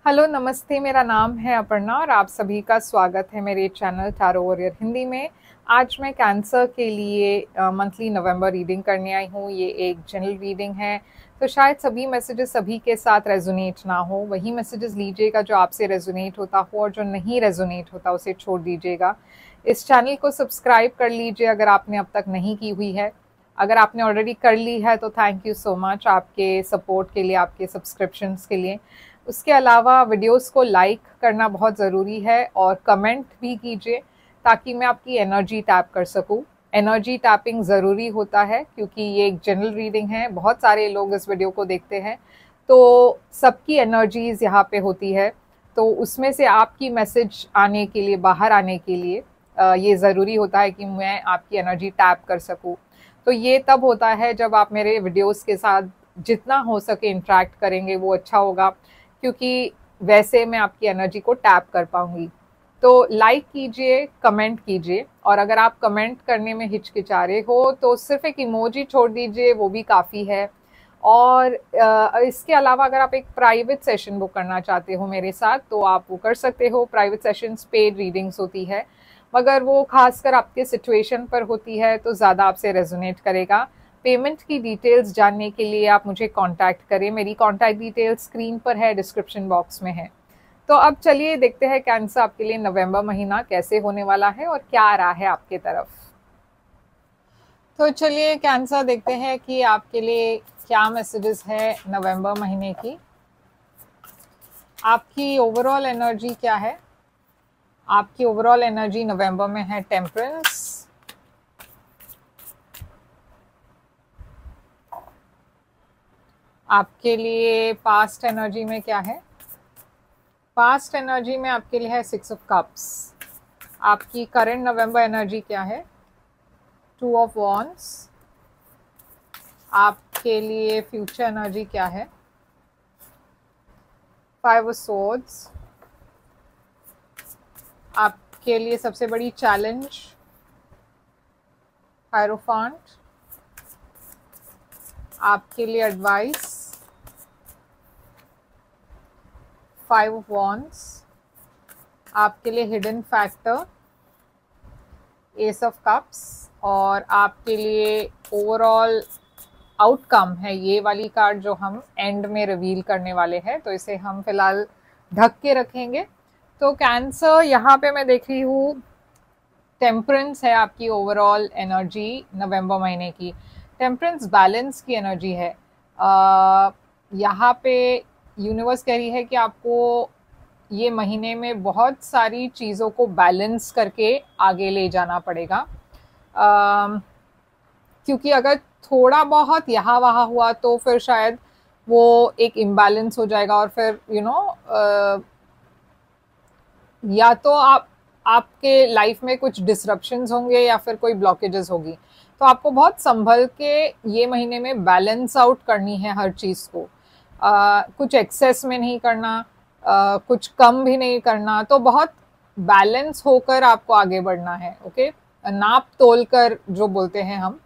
Hello नमस्ते, मेरा नाम है अपर्णा और आप सभी का स्वागत है मेरे चैनल टैरो वॉरियर हिंदी में। आज मैं कैंसर के लिए मंथली नवंबर रीडिंग करने आई हूँ। ये एक जनरल रीडिंग है, तो शायद सभी मैसेजेस सभी के साथ रेजोनेट ना हो। वही मैसेजेस लीजिएगा जो आपसे रेजोनेट होता हो, और जो नहीं रेजोनेट होता उसे छोड़ दीजिएगा। इस चैनल को सब्सक्राइब कर लीजिए अगर आपने अब तक नहीं की हुई है। अगर आपने ऑलरेडी कर ली है तो थैंक यू सो मच आपके सपोर्ट के लिए, आपके सब्सक्रिप्शंस के लिए। उसके अलावा वीडियोस को लाइक करना बहुत ज़रूरी है और कमेंट भी कीजिए ताकि मैं आपकी एनर्जी टैप कर सकूं। एनर्जी टैपिंग ज़रूरी होता है क्योंकि ये एक जनरल रीडिंग है। बहुत सारे लोग इस वीडियो को देखते हैं, तो सबकी एनर्जीज़ यहाँ पे होती है। तो उसमें से आपकी मैसेज आने के लिए, बाहर आने के लिए ये ज़रूरी होता है कि मैं आपकी एनर्जी टैप कर सकूं। तो ये तब होता है जब आप मेरे वीडियोस के साथ जितना हो सके इंटरेक्ट करेंगे, वो अच्छा होगा, क्योंकि वैसे मैं आपकी एनर्जी को टैप कर पाऊंगी। तो लाइक कीजिए, कमेंट कीजिए, और अगर आप कमेंट करने में हिचकिचा रहे हो तो सिर्फ एक इमोजी छोड़ दीजिए, वो भी काफ़ी है। और इसके अलावा अगर आप एक प्राइवेट सेशन बुक करना चाहते हो मेरे साथ तो आप वो कर सकते हो। प्राइवेट सेशंस पेड रीडिंग्स होती है, मगर वो खासकर आपके सिचुएशन पर होती है तो ज़्यादा आपसे रेजोनेट करेगा। पेमेंट की डिटेल्स जानने के लिए आप मुझे कांटेक्ट करें। मेरी कांटेक्ट डिटेल्स स्क्रीन पर है, डिस्क्रिप्शन बॉक्स में है। तो अब चलिए देखते हैं कैंसर आपके लिए नवंबर महीना कैसे होने वाला है और क्या आ रहा है आपके तरफ। तो चलिए कैंसर देखते हैं कि आपके लिए क्या मैसेजेस है नवंबर महीने की। आपकी ओवरऑल एनर्जी क्या है? आपकी ओवरऑल एनर्जी नवंबर में है टेम्परेंस। आपके लिए पास्ट एनर्जी में क्या है? पास्ट एनर्जी में आपके लिए है 6 ऑफ कप्स। आपकी करंट नवंबर एनर्जी क्या है? 2 ऑफ वॉन्ड्स। आपके लिए फ्यूचर एनर्जी क्या है? 5 ऑफ सोर्ड्स। आपके लिए सबसे बड़ी चैलेंज? हायरोफांट। आपके लिए एडवाइस? 5 of wands. आपके लिए hidden factor? S of cups. और आपके लिए ओवरऑल आउटकम है ये वाली कार्ड जो हम एंड में रिवील करने वाले हैं, तो इसे हम फिलहाल ढक के रखेंगे। तो कैंसर यहाँ पे मैं देख रही हूँ टेम्परेंस है आपकी ओवरऑल एनर्जी नवंबर महीने की। टेम्परेंस बैलेंस की एनर्जी है। यहाँ पे यूनिवर्स कह रही है कि आपको ये महीने में बहुत सारी चीज़ों को बैलेंस करके आगे ले जाना पड़ेगा, क्योंकि अगर थोड़ा बहुत यहाँ वहाँ हुआ तो फिर शायद वो एक इम्बैलेंस हो जाएगा, और फिर या तो आपके लाइफ में कुछ डिसरप्शंस होंगे या फिर कोई ब्लॉकेजेस होगी। तो आपको बहुत संभल के ये महीने में बैलेंस आउट करनी है हर चीज़ को। कुछ एक्सेस में नहीं करना, कुछ कम भी नहीं करना, तो बहुत बैलेंस होकर आपको आगे बढ़ना है। ओके, नाप तोल कर जो बोलते हैं हम,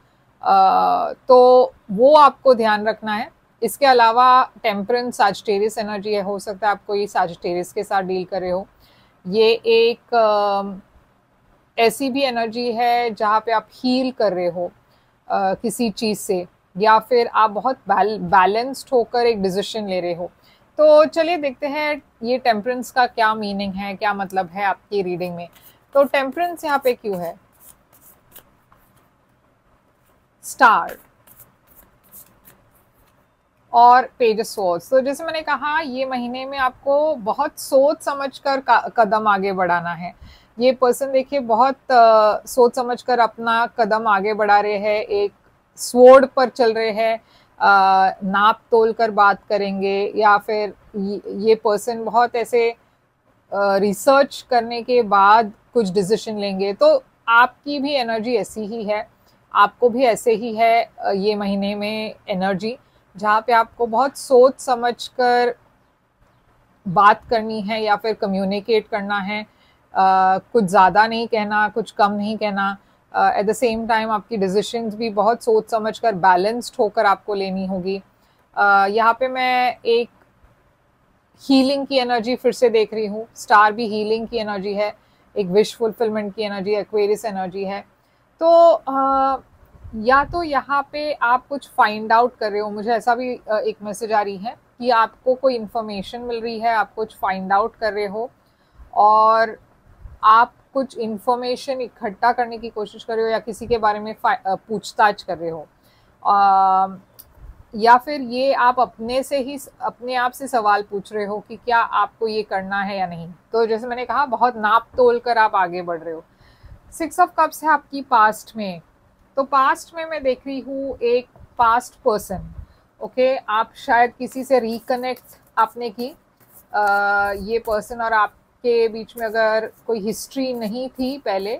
तो वो आपको ध्यान रखना है। इसके अलावा टेम्परेंस सजिटेरियस एनर्जी है, हो सकता है आप कोई सजिटेरियस के साथ डील कर रहे हो। ये एक ऐसी भी एनर्जी है जहाँ पे आप हील कर रहे हो किसी चीज़ से, या फिर आप बहुत बैलेंस्ड होकर एक डिसीजन ले रहे हो। तो चलिए देखते हैं ये टेम्परेंस का क्या मीनिंग है, क्या मतलब है आपकी रीडिंग में। तो टेम्परेंस यहाँ पे क्यों है? स्टार और पेज ऑफ स्वॉर्ड्स। तो जैसे मैंने कहा, ये महीने में आपको बहुत सोच समझकर कदम आगे बढ़ाना है। ये पर्सन देखिए बहुत सोच समझकर अपना कदम आगे बढ़ा रहे हैं, एक स्वॉर्ड पर चल रहे हैं, नाप तोल कर बात करेंगे, या फिर ये पर्सन बहुत ऐसे रिसर्च करने के बाद कुछ डिसीजन लेंगे। तो आपकी भी एनर्जी ऐसी ही है, आपको भी ऐसे ही है ये महीने में एनर्जी, जहाँ पे आपको बहुत सोच समझ कर बात करनी है या फिर कम्युनिकेट करना है। कुछ ज़्यादा नहीं कहना, कुछ कम नहीं कहना। एट द सेम टाइम आपकी डिसीशंस भी बहुत सोच समझ कर बैलेंस्ड होकर आपको लेनी होगी। यहाँ पे मैं एक हीलिंग की एनर्जी फिर से देख रही हूँ। स्टार भी हीलिंग की एनर्जी है, एक विश फुलफिलमेंट की एनर्जी, एक्वेरियस एनर्जी है। तो या तो यहाँ पे आप कुछ फाइंड आउट कर रहे हो, मुझे ऐसा भी एक मैसेज आ रही है कि आपको कोई इन्फॉर्मेशन मिल रही है, आप कुछ फाइंड आउट कर रहे हो और आप कुछ इन्फॉर्मेशन इकट्ठा करने की कोशिश कर रहे हो या किसी के बारे में पूछताछ कर रहे हो, या फिर ये आप अपने से ही अपने आप से सवाल पूछ रहे हो कि क्या आपको ये करना है या नहीं। तो जैसे मैंने कहा, बहुत नाप तोल कर आप आगे बढ़ रहे हो। 6 ऑफ कप्स है आपकी पास्ट में। तो पास्ट में मैं देख रही हूँ एक पास्ट पर्सन। ओके, आप शायद किसी से रिकनेक्ट आपने की। ये पर्सन और आपके बीच में अगर कोई हिस्ट्री नहीं थी पहले,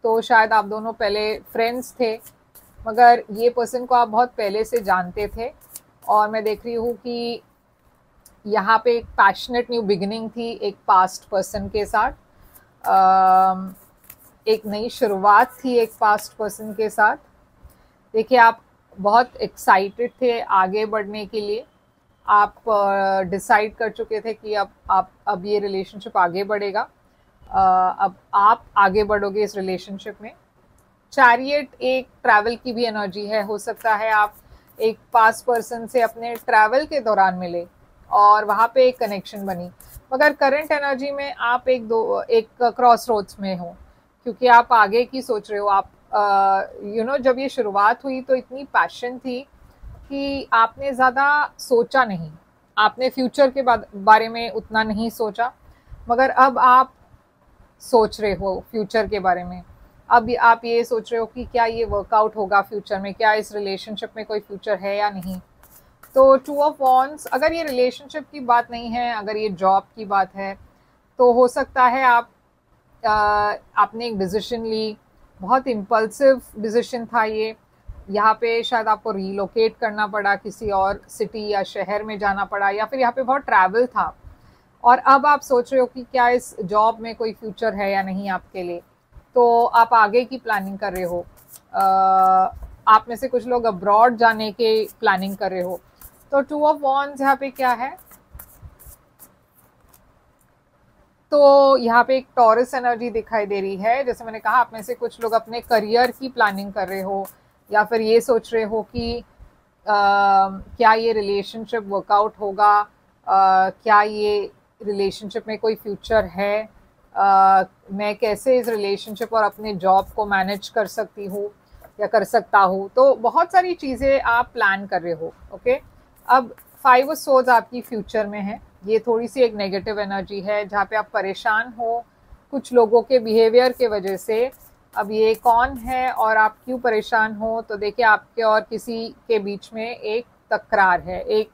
तो शायद आप दोनों पहले फ्रेंड्स थे, मगर ये पर्सन को आप बहुत पहले से जानते थे। और मैं देख रही हूँ कि यहाँ पे एक पैशनेट न्यू बिगिनिंग थी एक पास्ट पर्सन के साथ। एक नई शुरुआत थी एक पास्ट पर्सन के साथ। देखिए, आप बहुत एक्साइटेड थे आगे बढ़ने के लिए। आप डिसाइड कर चुके थे कि अब ये रिलेशनशिप आगे बढ़ेगा। अब आप आगे बढ़ोगे इस रिलेशनशिप में। चैरियट एक ट्रैवल की भी एनर्जी है। हो सकता है आप एक पास्ट पर्सन से अपने ट्रैवल के दौरान मिले और वहाँ पे एक कनेक्शन बनी, मगर करंट एनर्जी में आप एक क्रॉस रोड्स में हो, क्योंकि आप आगे की सोच रहे हो। आप जब ये शुरुआत हुई तो इतनी पैशन थी कि आपने ज़्यादा सोचा नहीं, आपने फ्यूचर के बारे में उतना नहीं सोचा, मगर अब आप सोच रहे हो फ्यूचर के बारे में। अब आप ये सोच रहे हो कि क्या ये वर्कआउट होगा फ्यूचर में, क्या इस रिलेशनशिप में कोई फ्यूचर है या नहीं। तो 2 ऑफ वॉन्ड्स, अगर ये रिलेशनशिप की बात नहीं है, अगर ये जॉब की बात है, तो हो सकता है आपने एक डिसीजन ली, बहुत इम्पल्सिव डिसीजन था ये। यहाँ पे शायद आपको रीलोकेट करना पड़ा, किसी और सिटी या शहर में जाना पड़ा, या फिर यहाँ पे बहुत ट्रैवल था और अब आप सोच रहे हो कि क्या इस जॉब में कोई फ्यूचर है या नहीं आपके लिए। तो आप आगे की प्लानिंग कर रहे हो। आप में से कुछ लोग अब्रॉड जाने के प्लानिंग कर रहे हो। तो 2 ऑफ वॉन्ड्स यहाँ पे क्या है, तो यहाँ पे एक टॉरस एनर्जी दिखाई दे रही है। जैसे मैंने कहा, आप में से कुछ लोग अपने करियर की प्लानिंग कर रहे हो, या फिर ये सोच रहे हो कि क्या ये रिलेशनशिप वर्कआउट होगा, क्या ये रिलेशनशिप में कोई फ्यूचर है, मैं कैसे इस रिलेशनशिप और अपने जॉब को मैनेज कर सकती हूँ या कर सकता हूँ। तो बहुत सारी चीज़ें आप प्लान कर रहे हो। ओके, अब 5 ऑफ सोर्ड्स आपकी फ्यूचर में है। ये थोड़ी सी एक नेगेटिव एनर्जी है जहाँ पे आप परेशान हो कुछ लोगों के बिहेवियर के वजह से। अब ये कौन है और आप क्यों परेशान हो, तो देखिए, आपके और किसी के बीच में एक तकरार है, एक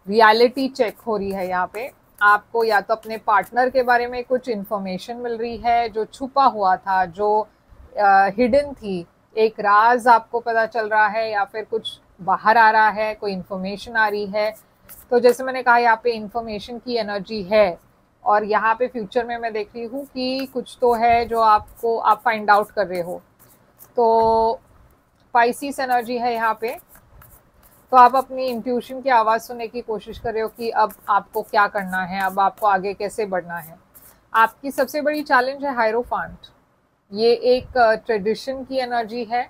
रियलिटी चेक हो रही है। यहाँ पे आपको या तो अपने पार्टनर के बारे में कुछ इन्फॉर्मेशन मिल रही है जो छुपा हुआ था, जो हिडन थी, एक राज आपको पता चल रहा है, या फिर कुछ बाहर आ रहा है, कोई इन्फॉर्मेशन आ रही है। तो जैसे मैंने कहा, यहाँ पे इन्फॉर्मेशन की एनर्जी है और यहाँ पे फ्यूचर में मैं देख रही हूँ कि कुछ तो है जो आप फाइंड आउट कर रहे हो। तो पाइसिस एनर्जी है यहाँ पे। तो आप अपनी इंट्यूशन की आवाज़ सुनने की कोशिश कर रहे हो कि अब आपको क्या करना है, अब आपको आगे कैसे बढ़ना है। आपकी सबसे बड़ी चैलेंज है हायरोफांट। ये एक ट्रेडिशन की एनर्जी है,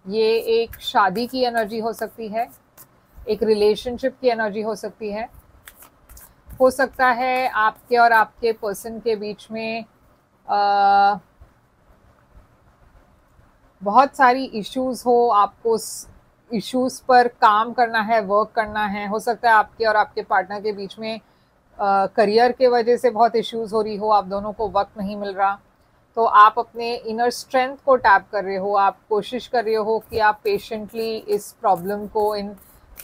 ये एक शादी की एनर्जी हो सकती है, एक रिलेशनशिप की एनर्जी हो सकती है। हो सकता है आपके और आपके पर्सन के बीच में बहुत सारी इश्यूज हो, आपको इश्यूज पर काम करना है, वर्क करना है। हो सकता है आपके और आपके पार्टनर के बीच में करियर के वजह से बहुत इश्यूज हो रही हो, आप दोनों को वक्त नहीं मिल रहा। तो आप अपने इनर स्ट्रेंथ को टैप कर रहे हो, आप कोशिश कर रहे हो कि आप पेशेंटली इस प्रॉब्लम को, इन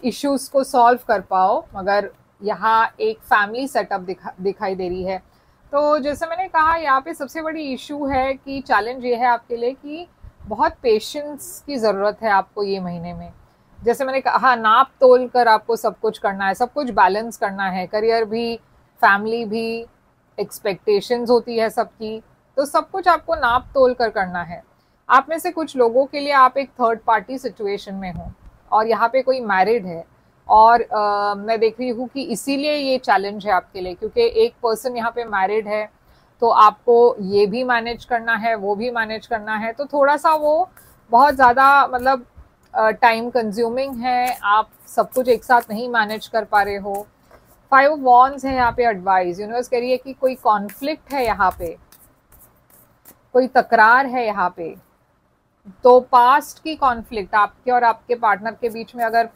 इश्यूज को सॉल्व कर पाओ, मगर यहाँ एक फैमिली सेटअप दिखाई दे रही है। तो जैसे मैंने कहा, यहाँ पे सबसे बड़ी इशू है कि चैलेंज ये है आपके लिए कि बहुत पेशेंस की ज़रूरत है आपको ये महीने में। जैसे मैंने कहा, नाप तोल कर आपको सब कुछ करना है, सब कुछ बैलेंस करना है, करियर भी, फैमिली भी, एक्सपेक्टेशंस होती है सबकी, तो सब कुछ आपको नाप तोल कर करना है। आप में से कुछ लोगों के लिए आप एक थर्ड पार्टी सिचुएशन में हो और यहाँ पे कोई मैरिड है और मैं देख रही हूँ कि इसीलिए ये चैलेंज है आपके लिए, क्योंकि एक पर्सन यहाँ पे मैरिड है, तो आपको ये भी मैनेज करना है, वो भी मैनेज करना है, तो थोड़ा सा वो बहुत ज़्यादा मतलब टाइम कंज्यूमिंग है, आप सब कुछ एक साथ नहीं मैनेज कर पा रहे हो। 5 वॉन्ड्स है यहाँ पे एडवाइस, यूनिवर्स कह रही है कि कोई कॉन्फ्लिक्ट है यहाँ पे, कोई तकरार है यहाँ पे। तो पास्ट की कॉन्फ्लिक्ट आपके और आपके पार्टनर के बीच में अगर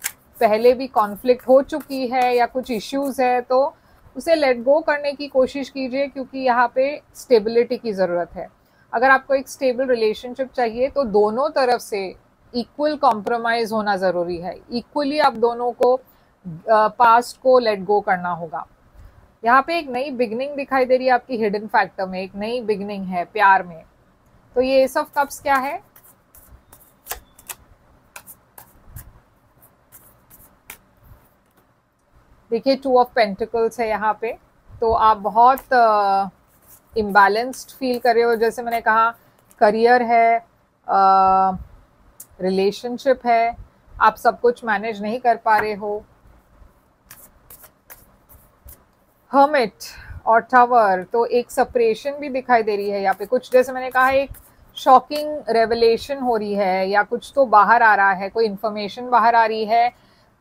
पहले भी कॉन्फ्लिक्ट हो चुकी है या कुछ इश्यूज है, तो उसे लेट गो करने की कोशिश कीजिए, क्योंकि यहाँ पे स्टेबिलिटी की ज़रूरत है। अगर आपको एक स्टेबल रिलेशनशिप चाहिए तो दोनों तरफ से इक्वल कॉम्प्रोमाइज होना ज़रूरी है, इक्वली आप दोनों को पास्ट को लेट गो करना होगा। यहाँ पे एक नई बिगनिंग दिखाई दे रही है आपकी हिडन फैक्टर में, एक नई बिगनिंग है प्यार में। तो ये एस ऑफ कप्स क्या है? देखिए 2 ऑफ पेंटिकल्स है यहाँ पे। तो आप बहुत इम्बैलेंस्ड फील कर रहे हो, जैसे मैंने कहा करियर है, रिलेशनशिप है, आप सब कुछ मैनेज नहीं कर पा रहे हो। हर्मिट और टावर, तो एक सेपरेशन भी दिखाई दे रही है यहाँ पे। कुछ जैसे मैंने कहा एक शॉकिंग रेवलेशन हो रही है, या कुछ तो बाहर आ रहा है, कोई इन्फॉर्मेशन बाहर आ रही है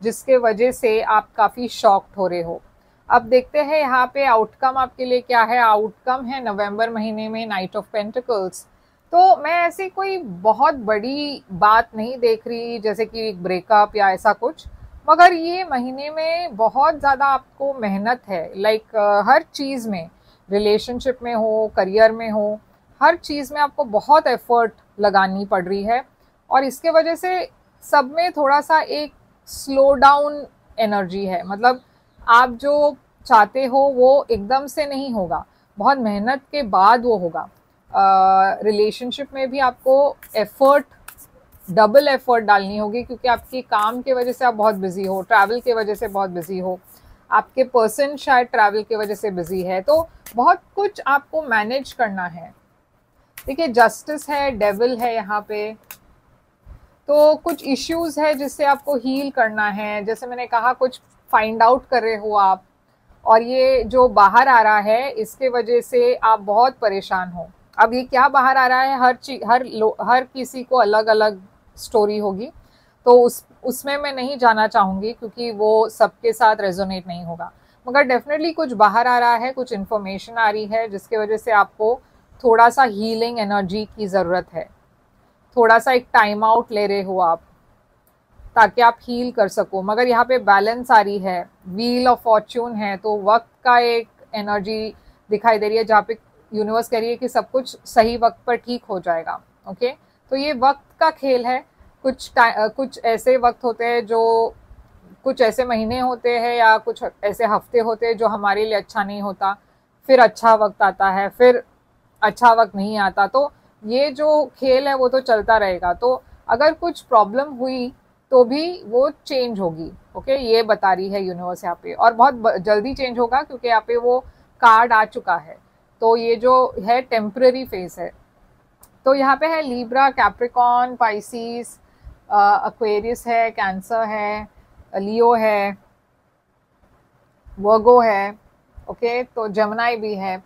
जिसके वजह से आप काफ़ी शॉक्ड हो रहे हो। अब देखते हैं यहाँ पे आउटकम आपके लिए क्या है। आउटकम है नवंबर महीने में नाइट ऑफ पेंटिकल्स। तो मैं ऐसी कोई बहुत बड़ी बात नहीं देख रही, जैसे कि ब्रेकअप या ऐसा कुछ, मगर ये महीने में बहुत ज़्यादा आपको मेहनत है। लाइक हर चीज़ में, रिलेशनशिप में हो, करियर में हो, हर चीज़ में आपको बहुत एफर्ट लगानी पड़ रही है, और इसके वजह से सब में थोड़ा सा एक स्लो डाउन एनर्जी है। मतलब आप जो चाहते हो वो एकदम से नहीं होगा, बहुत मेहनत के बाद वो होगा। रिलेशनशिप में भी आपको एफर्ट, डबल एफर्ट डालनी होगी, क्योंकि आपकी काम की वजह से आप बहुत बिजी हो, ट्रैवल की वजह से बहुत बिजी हो, आपके पर्सन शायद ट्रैवल की वजह से बिजी है, तो बहुत कुछ आपको मैनेज करना है। देखिए जस्टिस है, डेविल है यहाँ पे। तो कुछ इश्यूज है जिससे आपको हील करना है, जैसे मैंने कहा कुछ फाइंड आउट कर रहे हो आप, और ये जो बाहर आ रहा है इसके वजह से आप बहुत परेशान हो। अब ये क्या बाहर आ रहा है, हर किसी को अलग अलग स्टोरी होगी, तो उसमें मैं नहीं जाना चाहूँगी, क्योंकि वो सबके साथ रेजोनेट नहीं होगा। मगर डेफिनेटली कुछ बाहर आ रहा है, कुछ इन्फॉर्मेशन आ रही है जिसके वजह से आपको थोड़ा सा हीलिंग एनर्जी की ज़रूरत है। थोड़ा सा एक टाइम आउट ले रहे हो आप, ताकि आप हील कर सको। मगर यहाँ पे बैलेंस आ रही है, व्हील ऑफ फॉर्च्यून है, तो वक्त का एक एनर्जी दिखाई दे रही है, जहाँ पे यूनिवर्स कह रही है कि सब कुछ सही वक्त पर ठीक हो जाएगा। ओके, तो ये वक्त का खेल है। कुछ ऐसे वक्त होते हैं, जो कुछ ऐसे महीने होते हैं या कुछ ऐसे हफ्ते होते हैं जो हमारे लिए अच्छा नहीं होता, फिर अच्छा वक्त आता है, फिर अच्छा वक्त नहीं आता। तो ये जो खेल है वो तो चलता रहेगा। तो अगर कुछ प्रॉब्लम हुई तो भी वो चेंज होगी। ओके, ये बता रही है यूनिवर्स यहाँ पे, और बहुत जल्दी चेंज होगा, क्योंकि यहाँ पे वो कार्ड आ चुका है। तो ये जो है टेम्पररी फेज है। तो यहाँ पे है लिब्रा, कैप्रिकॉन, पाइसिस, एक्वेरियस है, कैंसर है, लियो है, वर्गो है। ओके, तो जमनाई भी है।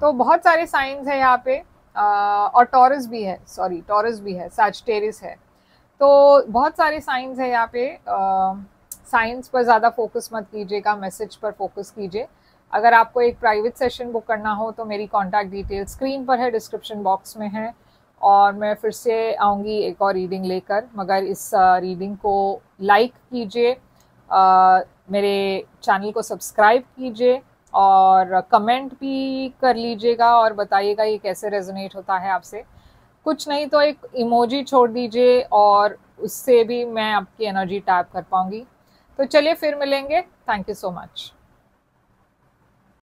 तो बहुत सारे साइंस है यहाँ पे, और टॉरस भी है, टॉरस भी है, सैजिटेरियस है। तो बहुत सारे साइंस है यहाँ पे। साइंस पर ज़्यादा फोकस मत कीजिएगा, मैसेज पर फोकस कीजिए। अगर आपको एक प्राइवेट सेशन बुक करना हो तो मेरी कॉन्टैक्ट डिटेल स्क्रीन पर है, डिस्क्रिप्शन बॉक्स में है, और मैं फिर से आऊँगी एक और रीडिंग लेकर। मगर इस रीडिंग को लाइक कीजिए, मेरे चैनल को सब्सक्राइब कीजिए, और कमेंट भी कर लीजिएगा और बताइएगा ये कैसे रेजोनेट होता है आपसे। कुछ नहीं तो एक इमोजी छोड़ दीजिए, और उससे भी मैं आपकी एनर्जी टैप कर पाऊँगी। तो चलिए फिर मिलेंगे। Thank you so much.